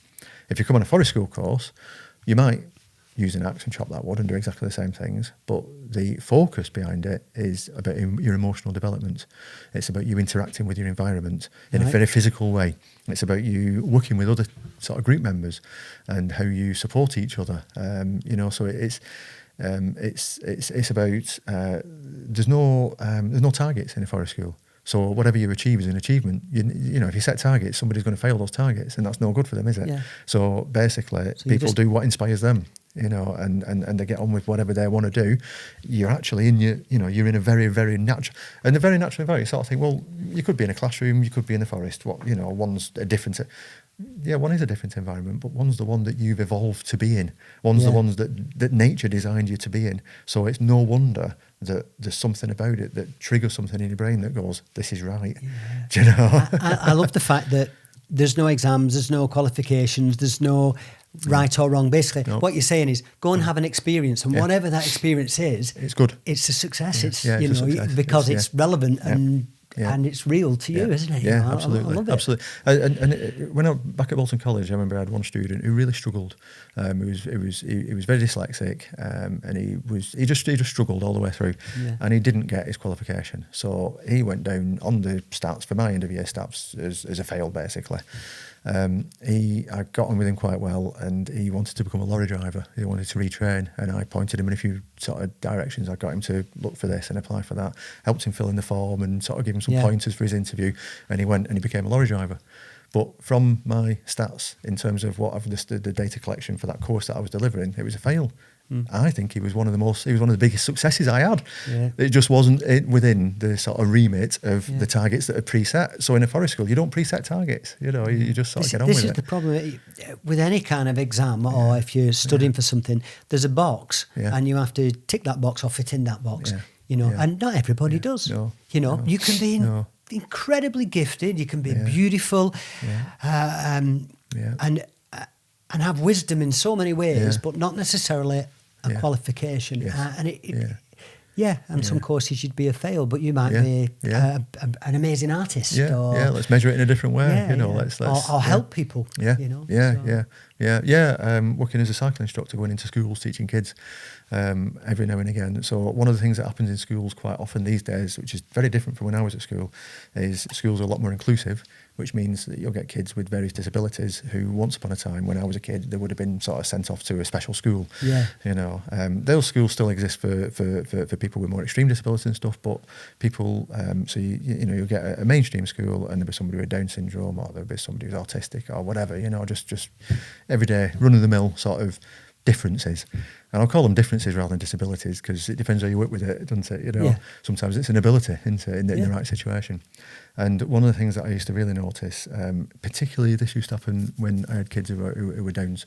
If you come on a forest school course, you might use an axe and chop that wood and do exactly the same things, but the focus behind it is about your emotional development. It's about you interacting with your environment in a very physical way. It's about you working with other sort of group members and how you support each other. You know, so it's about there's no targets in a forest school. So whatever you achieve is an achievement. You know, if you set targets, somebody's going to fail those targets, and that's no good for them, is it? Yeah. So basically, people do what inspires them, you know, and they get on with whatever they want to do. You're actually you're in a very, very natural environment. You sort of think, well, you could be in a classroom, you could be in the forest. One's a different. Yeah, one is a different environment, but one's the one that you've evolved to be in. One's the ones that nature designed you to be in. So it's no wonder that there's something about it that triggers something in your brain that goes, this is right. Yeah. Do you know? I love the fact that there's no exams, there's no qualifications, there's no right or wrong. Basically, what you're saying is go and have an experience, and whatever that experience is, it's good. It's a success. Yeah. It's you know success. Because it's relevant and. Yeah. And it's real to you, isn't it? Yeah, absolutely. I love it. Absolutely. And when I was back at Bolton College, I remember I had one student who really struggled. He was very dyslexic, and he just struggled all the way through, and he didn't get his qualification. So he went down on the stats for my end of year stats as a fail, basically. I got on with him quite well, and he wanted to become a lorry driver. He wanted to retrain, and I pointed him in a few sort of directions. I got him to look for this and apply for that, helped him fill in the form and sort of give him some pointers for his interview, and he went and he became a lorry driver. But from my stats, in terms of what the data collection for that course that I was delivering, it was a fail. I think he was one of the biggest successes I had. Yeah. It just wasn't within the sort of remit of the targets that are preset. So in a forest school, you don't preset targets. You know, you just sort of get on with it. This is the problem with any kind of exam, or if you're studying for something. There's a box, and you have to tick that box or fit in that box. Yeah. You know, and not everybody does. No. You know, you can be incredibly gifted. You can be beautiful, and have wisdom in so many ways, but not necessarily a qualification. And some courses you'd be a fail, but you might be an amazing artist. Yeah, let's measure it in a different way. Let's or help people. Working as a cycling instructor, going into schools teaching kids every now and again. So one of the things that happens in schools quite often these days, which is very different from when I was at school, is schools are a lot more inclusive, which means that you'll get kids with various disabilities who once upon a time, when I was a kid, they would have been sort of sent off to a special school. Yeah. You know, those schools still exist for people with more extreme disabilities and stuff, but people, so you'll get a mainstream school and there'll be somebody with Down syndrome, or there'll be somebody who's autistic or whatever, you know, just everyday run-of-the-mill sort of differences. And I'll call them differences rather than disabilities, because it depends how you work with it, doesn't it? You know, sometimes it's an ability in the right situation. And one of the things that I used to really notice, particularly this used to happen when I had kids who were Downs,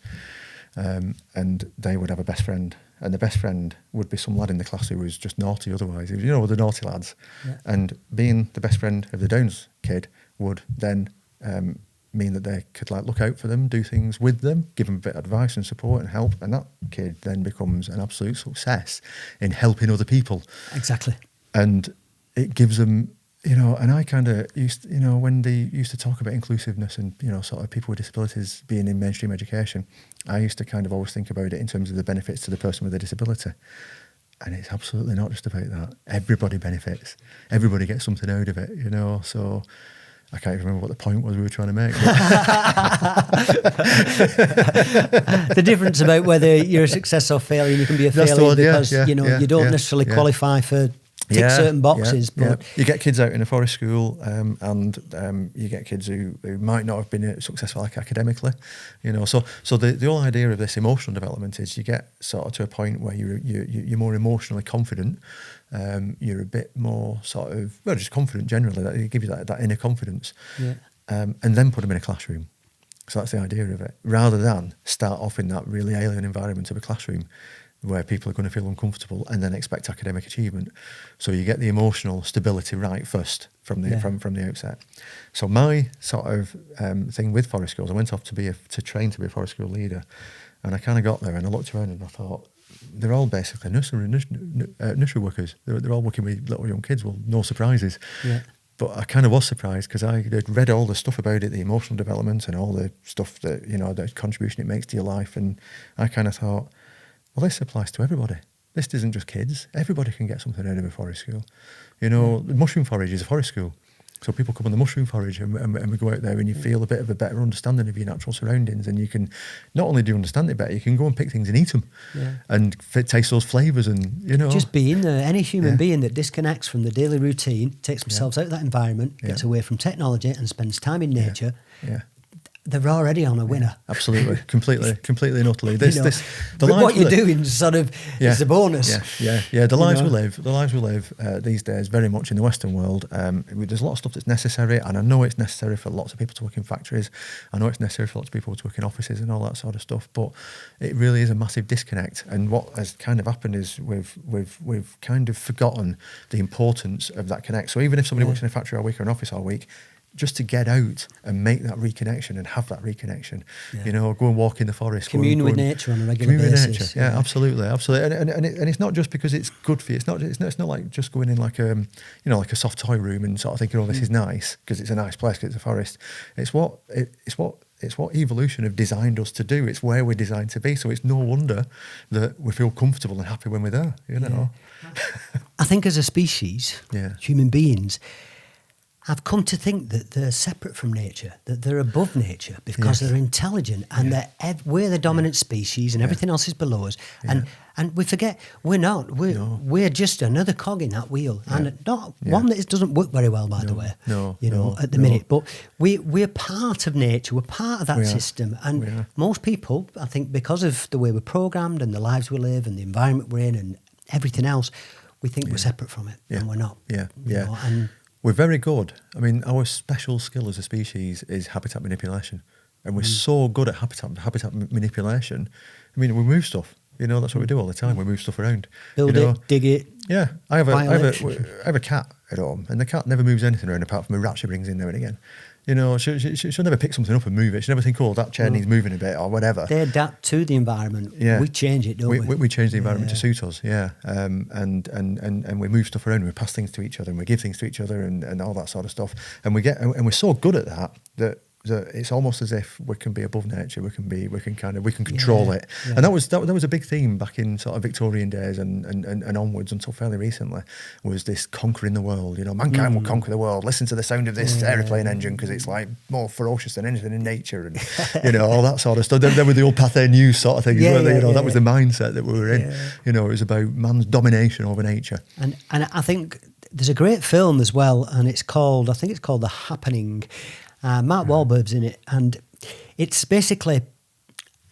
and they would have a best friend, and the best friend would be some lad in the class who was just naughty otherwise. You know, the naughty lads. Yeah. And being the best friend of the Downs kid would then mean that they could look out for them, do things with them, give them a bit of advice and support and help, and that kid then becomes an absolute success in helping other people. Exactly. And it gives them, you know, and I kind of used, you know, when they used to talk about inclusiveness and, you know, sort of people with disabilities being in mainstream education, I used to kind of always think about it in terms of the benefits to the person with a disability. And it's absolutely not just about that. Everybody benefits. Everybody gets something out of it, you know, so I can't even remember what the point was we were trying to make. The difference about whether you're a success or failure, you can be a failure because you don't necessarily qualify for certain boxes. But you get kids out in a forest school, and you get kids who might not have been successful academically, you know. So the whole idea of this emotional development is you get sort of to a point where you're more emotionally confident. You're a bit more sort of just confident generally. That it gives you that inner confidence, and then put them in a classroom. So that's the idea of it. Rather than start off in that really alien environment of a classroom where people are going to feel uncomfortable and then expect academic achievement. So you get the emotional stability right first from the from the outset. So my sort of thing with forest schools, I went off to train to be a forest school leader, and I kind of got there and I looked around and I thought, they're all basically nursery workers. They're all working with little young kids. Well, no surprises. Yeah. But I kind of was surprised because I had read all the stuff about it, the emotional development and all the stuff that, you know, the contribution it makes to your life. And I kind of thought, well, this applies to everybody. This isn't just kids. Everybody can get something out of a forest school. You know, the mushroom forage is a forest school. So people come on the mushroom forage and we go out there and you feel a bit of a better understanding of your natural surroundings, and you can not only do you understand it better, you can go and pick things and eat them and taste those flavours, and, you know. Just being there, any human being that disconnects from the daily routine, takes themselves out of that environment, gets away from technology and spends time in nature, they're already on a winner. Absolutely, completely and utterly. What you're doing sort of is a bonus. The lives we live these days, very much in the Western world. There's a lot of stuff that's necessary, and I know it's necessary for lots of people to work in factories. I know it's necessary for lots of people to work in offices and all that sort of stuff. But it really is a massive disconnect. And what has kind of happened is we've kind of forgotten the importance of that connect. So even if somebody works in a factory all week or an office all week, just to get out and make that reconnection and have that reconnection, you know, go and walk in the forest, commune with nature on a regular basis. Yeah, absolutely. And it's not just because it's good for you. It's not like just going in like a like a soft toy room and sort of thinking, oh, this is nice because it's a nice place because it's a forest. It's what evolution have designed us to do. It's where we're designed to be. So it's no wonder that we feel comfortable and happy when we're there. You know, I think as a species, human beings, I've come to think that they're separate from nature, that they're above nature because they're intelligent, and we're the dominant species and everything else is below us. And we forget we're not. We're just another cog in that wheel, and not one that doesn't work very well, by the way. At the minute. But we're part of nature. We're part of that system. And most people, I think, because of the way we're programmed and the lives we live and the environment we're in and everything else, we think we're separate from it, and we're not. You know, and we're very good. I mean, our special skill as a species is habitat manipulation. And we're so good at habitat manipulation. I mean, we move stuff. You know, that's what we do all the time. We move stuff around. Build it, dig it. Yeah. I have a cat at home, and the cat never moves anything around apart from a rat she brings in there and again. You know, she'll never pick something up and move it. She'll never think, oh, that chair needs moving a bit or whatever. They adapt to the environment. Yeah. We change it, don't we? We change the environment to suit us, and we move stuff around, and we pass things to each other, and we give things to each other, and all that sort of stuff. And we're so good at that it's almost as if we can be above nature. We can control it. And that was a big theme back in sort of Victorian days and onwards until fairly recently, was this conquering the world. You know, mankind will conquer the world. Listen to the sound of this aeroplane engine because it's like more ferocious than anything in nature, and you know, all that sort of stuff. Then with the old Pathé News sort of thing, that was the mindset that we were in. You know, it was about man's domination over nature. And I think there's a great film as well, and it's called The Happening. Mark Wahlberg's in it, and it's basically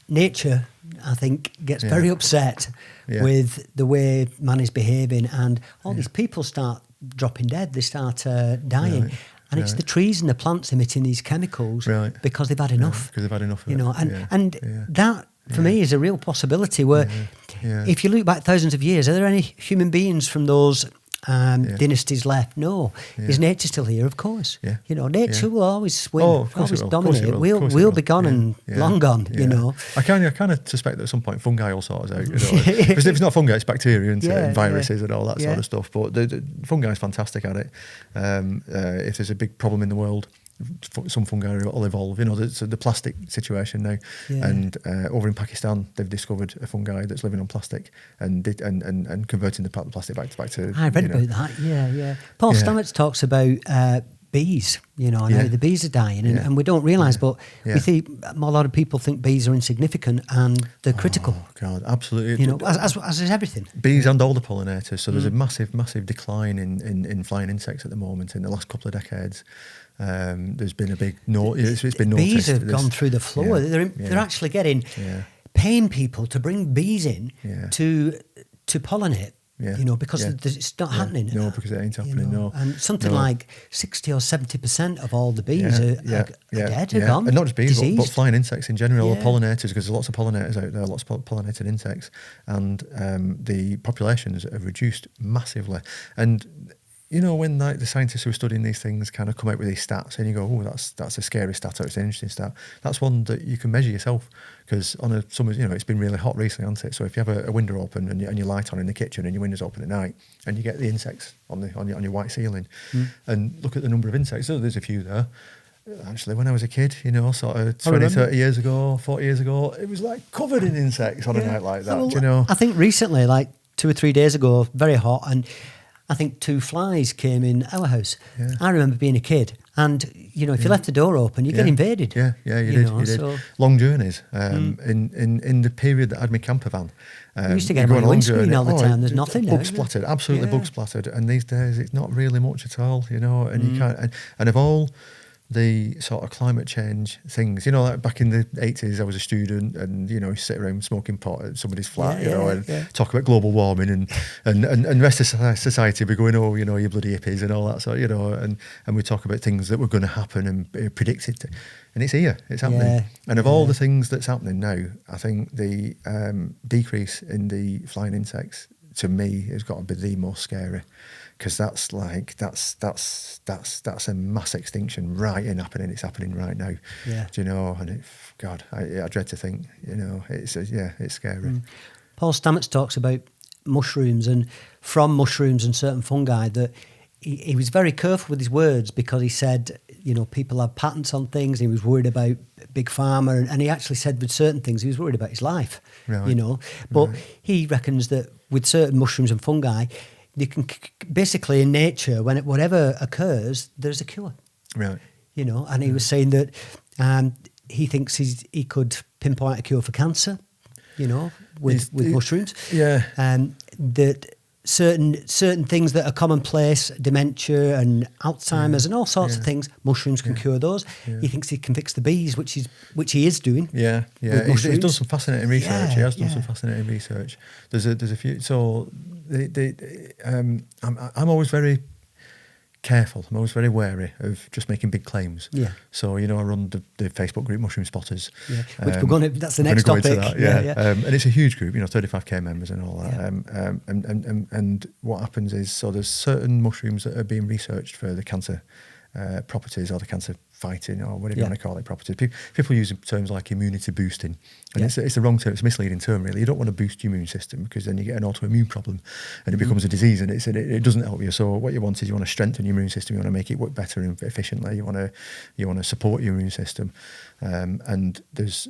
nature, I think, gets very upset with the way man is behaving, and all these people start dropping dead, they start dying. And it's the trees and the plants emitting these chemicals because they've had enough. Because they've had enough of it. And that, for me, is a real possibility where if you look back thousands of years, are there any human beings from those dynasties left? No. Is nature still here? Of course. You know, nature will always win, always dominate. We'll be gone and long gone, you know. I kind of suspect that at some point fungi will sort us out, you know. Because if it's not fungi, it's bacteria and viruses and all that sort of stuff. But the fungi is fantastic at it. If there's a big problem in the world, some fungi will evolve. You know, the plastic situation now, and over in Pakistan they've discovered a fungi that's living on plastic and converting the plastic back to. I read about that. Paul Stamets talks about bees, you know, and how the bees are dying, and we don't realise, but we think a lot of people think bees are insignificant, and they're critical. Oh God, absolutely. You know, as is everything. Bees and all the pollinators. So there's a massive decline in flying insects at the moment in the last couple of decades. There's been a big it's been noticed. Bees have gone through the floor. They're actually paying people to bring bees in to pollinate Yeah. You know, because Yeah. it's not happening. No, because it ain't happening. You know? No, And something like 60 or 70% of all the bees are dead, are gone. And not just bees, but flying insects in general, Yeah. pollinators, because there's lots of pollinators out there, lots of pollinated insects, and the populations have reduced massively. And you know, when like the scientists who are studying these things kind of come out with these stats, and you go, "Oh, that's a scary stat, or it's an interesting stat." That's one that you can measure yourself, because on a summer, you know, it's been really hot recently, hasn't it? So if you have a window open and your light on in the kitchen and your window's open at night, and you get the insects on your white ceiling, and look at the number of insects. So there's a few there. Actually, when I was a kid, you know, sort of 20, 30 years ago, 40 years ago, it was like covered in insects on a night like that. Well, you know, I think recently, like 2 or 3 days ago, very hot, and I think 2 flies came in our house. Yeah. I remember being a kid, and you know, if you left the door open, you get invaded. Yeah, you did. You did. So Long journeys. In the period that I had my camper van, you used to get them on your windscreen all the time. There's nothing now. Bug splattered, absolutely bug splattered. And these days, it's not really much at all. You know, and you can't. And of all the sort of climate change things, you know, like back in the 80s, I was a student, and you know, you sit around smoking pot at somebody's flat, and talk about global warming, and the rest of society would be going, oh, you know, you bloody hippies and all that sort, you know, and we talk about things that were going to happen and predicted, and it's here, it's happening. And of all the things that's happening now, I think the decrease in the flying insects, to me, has got to be the most scary. Because that's a mass extinction happening. It's happening right now. Yeah. Do you know? And I dread to think. You know, it's scary. Paul Stamets talks about mushrooms, and from mushrooms and certain fungi, that he was very careful with his words, because he said, you know, people have patents on things. And he was worried about big pharma, and he actually said with certain things he was worried about his life. Right. You know, but he reckons that with certain mushrooms and fungi, you can basically, in nature, whatever occurs, there's a cure. Right. You know, and he was saying that he thinks he could pinpoint a cure for cancer. You know, with mushrooms. Yeah. That certain things that are commonplace, dementia and Alzheimer's and all sorts of things, mushrooms can cure those. Yeah. He thinks he can fix the bees, which he is doing. Yeah. He's done some fascinating research. He has done some fascinating research. There's a few. So I'm always very careful. I'm always very wary of just making big claims. Yeah. So, you know, I run the Facebook group Mushroom Spotters. Yeah. Which we're going to, that's the next topic. And it's a huge group, you know, 35k members and all that. Yeah. And what happens is, so there's certain mushrooms that are being researched for the cancer properties, or the cancer fighting, or whatever you want to call it, properties. People use terms like immunity boosting, and it's the wrong term. It's a misleading term, really. You don't want to boost your immune system, because then you get an autoimmune problem, and it becomes a disease, and it doesn't help you. So what you want is, you want to strengthen your immune system. You want to make it work better and efficiently. You want to support your immune system. And there's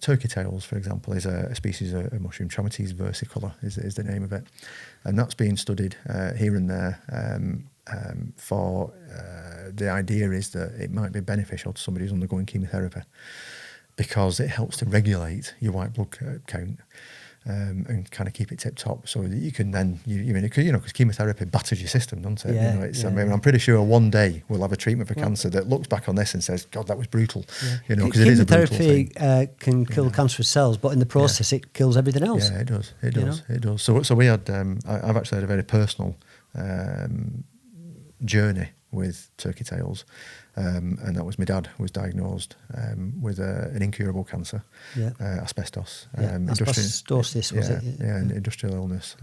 turkey tails, for example, is a species of mushroom. Trametes versicolor is the name of it, and that's being studied here and there. For the idea is that it might be beneficial to somebody who's undergoing chemotherapy, because it helps to regulate your white blood count and kind of keep it tip top, so that you can then because chemotherapy batters your system, doesn't it? Yeah, you know, I mean, I'm pretty sure one day we'll have a treatment for cancer that looks back on this and says, God, that was brutal. Yeah. You know, because it is a brutal thing. Chemotherapy can kill cancerous cells, but in the process it kills everything else. Yeah, it does. So we had I've actually had a very personal journey with turkey tails, and that was my dad was diagnosed with an incurable cancer, asbestos. Asbestosis, was it? An industrial illness.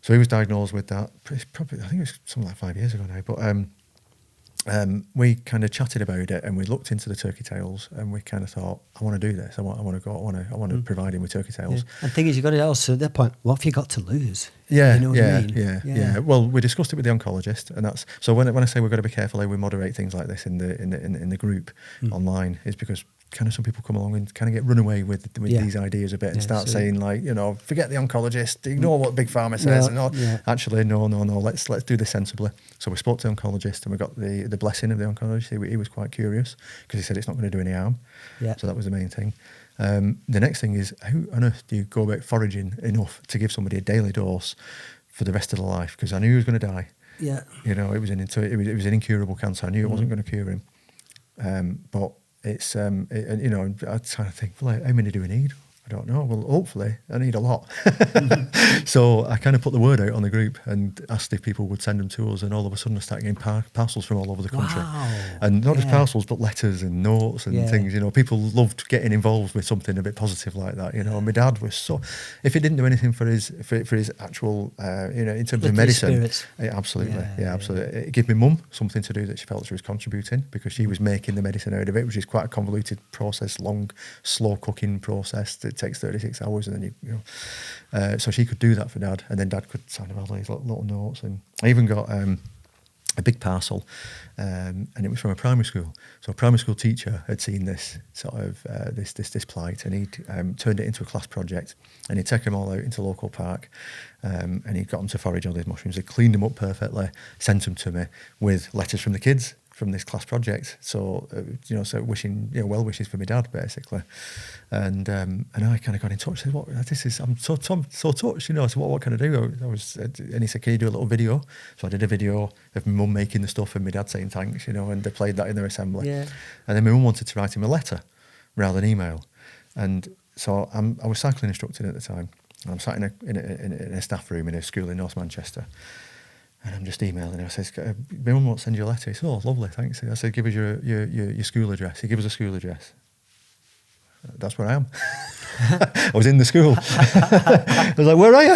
So he was diagnosed with that. Probably, I think it was something like 5 years ago now. But we kind of chatted about it, and we looked into the turkey tails, and we kind of thought, I want to do this. I want to provide him with turkey tails. Yeah. And the thing is, you've got to also, at that point, what have you got to lose? Yeah, you know what I mean? Yeah. Well, we discussed it with the oncologist, and that's so. When I say we've got to be careful how we moderate things like this in the group online, is because kind of some people come along and kind of get run away with these ideas a bit and start saying, like, you know, forget the oncologist, ignore what Big Pharma says, actually no, let's do this sensibly. So we spoke to the oncologist, and we got the blessing of the oncologist. He was quite curious, because he said it's not going to do any harm. Yeah. So that was the main thing. The next thing is, how on earth do you go about foraging enough to give somebody a daily dose for the rest of their life? Because I knew he was going to die. Yeah. You know, it was an incurable cancer. I knew it wasn't going to cure him. But it's, you know, I was trying to think, well, how many do we need? I don't know. Well, hopefully I need a lot. So I kind of put the word out on the group and asked if people would send them to us, and all of a sudden I started getting parcels from all over the country. Wow. And not just parcels, but letters and notes and things. You know, people loved getting involved with something a bit positive like that. You know, and my dad was so. If he didn't do anything for his actual, you know, in terms of medicine, absolutely, absolutely. It gave my mum something to do that she felt she was contributing, because she was making the medicine out of it, which is quite a convoluted process, long, slow cooking process that takes 36 hours, and then you know, so she could do that for Dad, and then Dad could sign all these little notes. And I even got a big parcel, and it was from a primary school. So a primary school teacher had seen this sort of this plight, and he'd turned it into a class project, and he'd taken them all out into a local park, and he'd got them to forage all these mushrooms. They cleaned them up perfectly, sent them to me with letters from the kids from this class project. So you know, so wishing, you know, well wishes for my dad basically, and I kind of got in touch. Said, "What this is? I'm so touched, you know." So what can I do? And he said, "Can you do a little video?" So I did a video of my mum making the stuff and my dad saying thanks, you know, and they played that in their assembly. Yeah. And then my mum wanted to write him a letter rather than email, and so I was cycling instructing at the time, and I'm sat in a staff room in a school in North Manchester. And I'm just emailing her. I says, my mum won't send you a letter. He said, "Oh, lovely, thanks." I said, "Give us your school address." He gave us a school address. That's where I am. I was in the school. I was like, "Where are you?"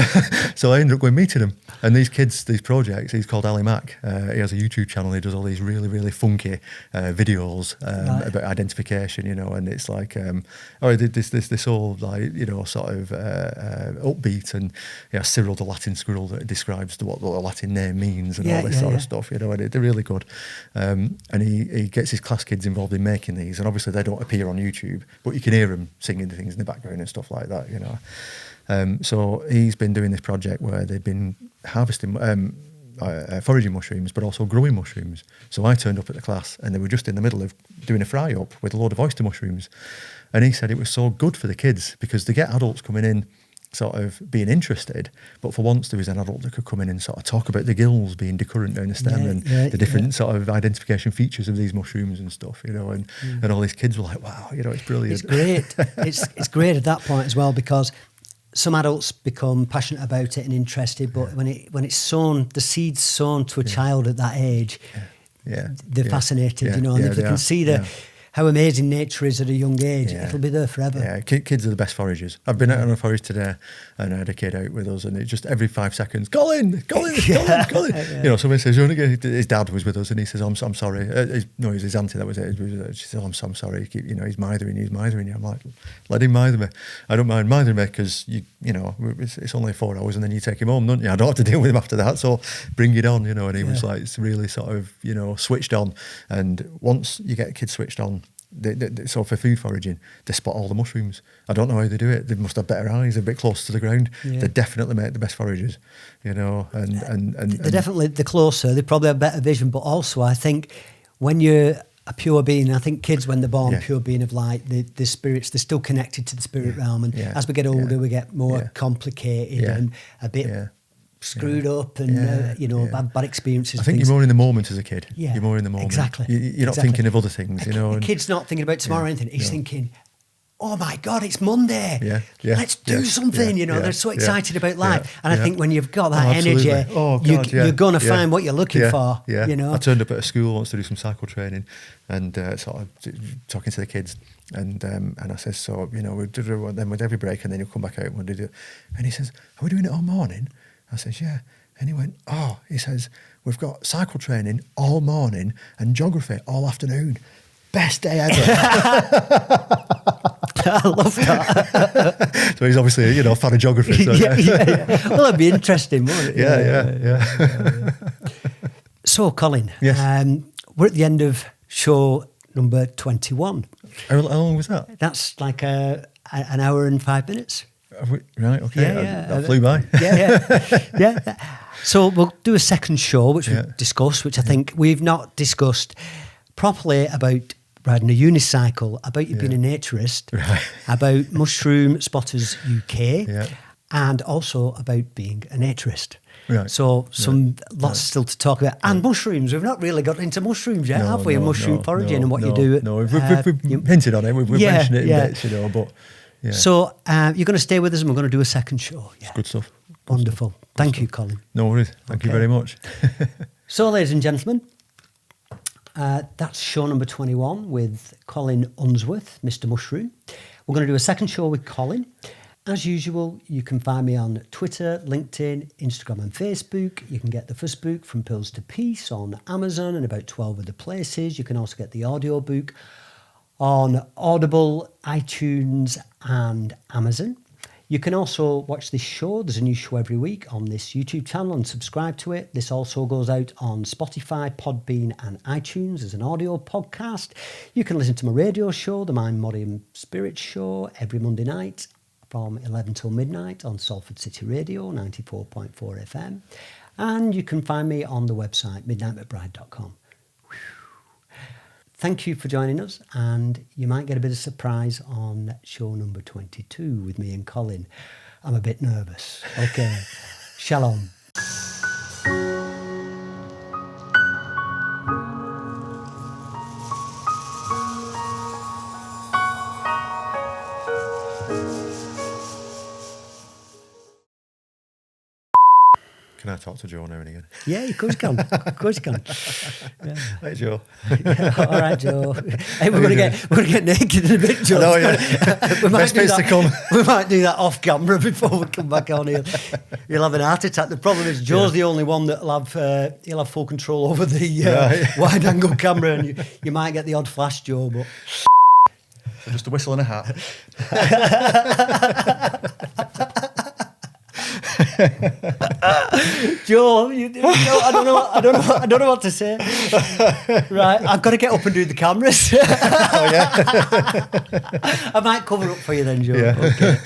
So I ended up going meeting him. And these kids, these projects, he's called Ali Mack. He has a YouTube channel. He does all these really, really funky videos about identification, you know. And it's like, this whole, like, you know, sort of upbeat, and Cyril the Latin squirrel that describes what the Latin name means, and all this sort of stuff, you know. And they're really good. And he gets his class kids involved in making these, and obviously they don't appear on YouTube, but you can hear him singing the things in the background and stuff like that, you know. So he's been doing this project where they've been harvesting, foraging mushrooms, but also growing mushrooms. So I turned up at the class, and they were just in the middle of doing a fry up with a load of oyster mushrooms. And he said it was so good for the kids, because they get adults coming in sort of being interested, but for once there was an adult that could come in and sort of talk about the gills being decurrent down the stem, and the different sort of identification features of these mushrooms and stuff, you know, and all these kids were like, "Wow, you know, it's brilliant." It's great. it's great at that point as well, because some adults become passionate about it and interested, but when it's sown, the seed's sown to a child at that age, they're fascinated, you know, and if they can see how amazing nature is at a young age, it'll be there forever. Yeah, kids are the best foragers. I've been out on a forage today, and I had a kid out with us, and it just every 5 seconds, Colin. You know, somebody says, his dad was with us, and he says, I'm sorry. It was his auntie that was it. She said, I'm sorry. He's mithering you. I'm like, let him mither me. I don't mind mithering me, because you know, it's only 4 hours, and then you take him home, don't you? I don't have to deal with him after that, so bring it on, you know. And he was like, it's really sort of, you know, switched on. And once you get a kid switched on, so for food foraging, they spot all the mushrooms. I don't know how they do it. They must have better eyes. They're a bit closer to the ground. They definitely make the best foragers, you know. And they're definitely the closer. They probably have better vision. But also, I think when you're a pure being, I think kids, when they're born pure being of light, the spirits, they're still connected to the spirit realm. And as we get older, we get more complicated and a bit screwed up, and you know, bad experiences. I think you're more in the moment as a kid. Yeah, you're more in the moment. Exactly. You're not thinking of other things, you know. A kid's not thinking about tomorrow or anything. He's thinking, "Oh my God, it's Monday. Let's do something." You know, they're so excited about life. And I think when you've got that energy, you're going to find what you're looking for. Yeah. You know, I turned up at a school once to do some cycle training, and sort of talking to the kids. And I says, so, you know, we'll do them with every break, and then you'll come back out and we'll do it. And he says, "Are we doing it all morning?" I says, "Yeah." And he went, "Oh," he says, "we've got cycle training all morning and geography all afternoon. Best day ever." I love that. So he's obviously, you know, a fan of geography. So. Well, it'd be interesting, wouldn't it? Yeah. So, Colin, yes. We're at the end of show number 21. How long was that? That's like an hour and 5 minutes. Right, okay. That flew by. Yeah. So we'll do a second show, which we've discussed, which I think we've not discussed properly, about riding a unicycle, about you being a naturist, about Mushroom Spotters UK, and also about being a naturist. Right. So lots still to talk about. And mushrooms. We've not really got into mushrooms yet, have we? And mushroom foraging and what you do. We've hinted on it. We've mentioned it in bits, you know, but... Yeah. So you're going to stay with us and we're going to do a second show. Yeah. Good stuff. Wonderful. Thank you, Colin. No worries. Thank you very much. So, ladies and gentlemen, that's show number 21 with Colin Unsworth, Mr. Mushroom. We're going to do a second show with Colin. As usual, you can find me on Twitter, LinkedIn, Instagram and Facebook. You can get the first book, From Pills to Peace, on Amazon and about 12 other places. You can also get the audio book on Audible, iTunes and Amazon. You can also watch this show. There's a new show every week on this YouTube channel and subscribe to it. This also goes out on Spotify, Podbean and iTunes as an audio podcast. You can listen to my radio show, the Mind, Body and Spirit Show, every Monday night from 11 till midnight on Salford City Radio, 94.4 FM. And you can find me on the website, midnightmcbride.com. Thank you for joining us, and you might get a bit of surprise on show number 22 with me and Colin. I'm a bit nervous. Okay. Shalom. Can I talk to Joe now and again? Yeah, of course you can. Of course you can. Yeah. Hey, Joe. Yeah, all right, Joe. Hey, we're gonna get naked in a bit, Joe. I know, yeah. Best place to come. We might do that off camera before we come back on here. You'll have an heart attack. The problem is Joe's the only one that'll have he'll have full control over the wide angle camera, and you might get the odd flash, Joe. But so just a whistle and a hat. Joe, I don't know what to say. Right, I've got to get up and do the cameras. Oh yeah. I might cover up for you then, Joe. Yeah. Okay.